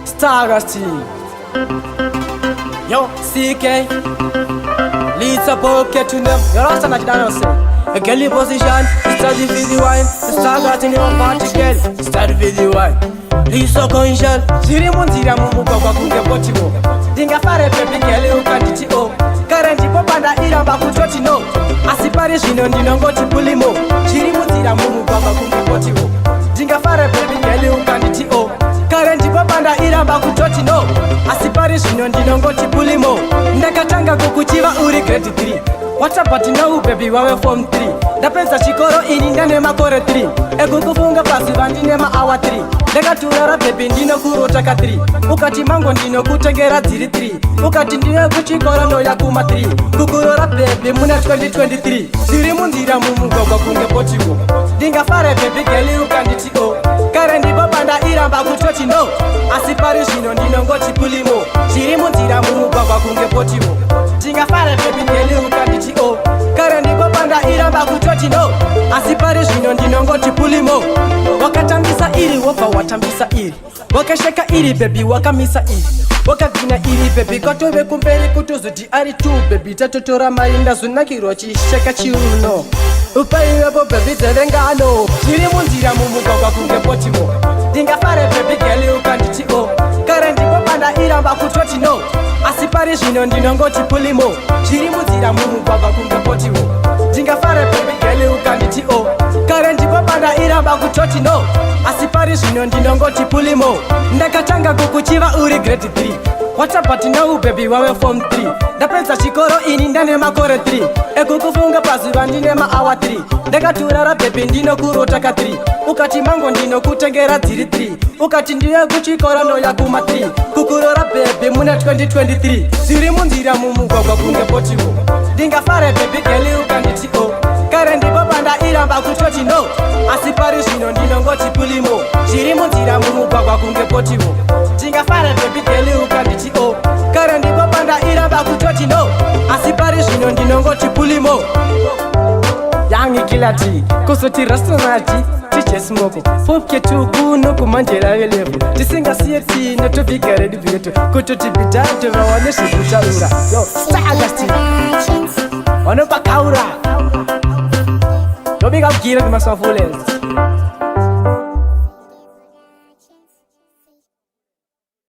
Stargasti. Yo, CK. Leads a pocket to them. You're also not done, say. A girly position, start the video wine. Stargasti in your party, girl. Start the video wine. He's so conscious. Siri Muntira Mumuka Bakunga Potimo. Dinga Fare Pepe Kelly Ukanditio. Currently Popanda Iramba Kuchotino. Asiparishino Ninongoti Pulimo. Siri Muntira Mumuka Bakunga Potimo. Dinga Fare Pepe Kelly Ukanditio. Currently Popanda Iramba Kuchotino. Asiparishino Ninongoti Pulimo. Nakatanga Kukuchiva Uri grade 3. What's up but now baby wawe form 3. Dapensa chikoro ini ndane makore 3. Ego kufunga pasi vandine ma hour 3. Lega turara baby ndino kurotaka 3. Ukati mango ndino kutegera ziri 3. Ukati ndino kuchikoro no yakuma 3. Kukurora baby muna 2023. Siri mundira mumugogwa kunge potigo. Dinga fare baby geli ukanditio. Kare ndi babanda iramba kuchochi no. Asiparishino ndino ngoti pulimo. Siri mundira mumugogwa kunge potigo. Dinga fare baby geli ukanditio. Kare ndi babanda iramba kuchochi no. Asiparishino ndino ngoti pulimo. Wakatambisa iri wopa watambisa iri. Wakasheka iri baby wakamisa iri. Wakagina iri baby kotobe kumberi kutuzudi ari tu baby tatotora mainda zunakiro chisheka chiuno. Upai webo baby zerengano. Shiri munzira mumugogwa kunge potimo. Dinga fare baby geli ukanditio. Kare ndi babanda iramba kuchochi no. Asiparishino ndino ngoti pulimo. Shiri munzira mumugogwa kunge potimo. Dinga fare baby geli ukanditio. Kare ndi babanda iramba kuchochi no. Asiparishino ndino ngoti pulimo. Ndakatanga kukuchiva uri grade 3. What's up but now baby wawe form 3. Dapensa chikoro ini ndane makore 3. Ego kufunga pasi vandine ma hour 3. Ndakaturara baby ndino kurotaka 3. Ukati mango ndino kutegera ziri 3. Ukati ndiye kuchikoro no yakuma 3. Kukurora baby muna 2023. Siri mundira mumugogwa kunge potigo. Dinga fare baby geli ukanditio. Kare ndi babanda iramba kuchochi no. Asiparishino ndino ngoti pulimo. Siri mundira mumugogwa kunge potigo. Dinga fare baby geli ukanditio. Kare ndi babanda iramba kuchochi no. Asiparishino ndino ngoti pulimo. Yangi kilati kusoti restaurant tiche smoko popke tu kuno kumanjera velevu tisinga CRT netopika ready vyetu kutoti bidate vaoneshe kutaura yo Stargasti wanopa kaura Dobiga kira kumasafulens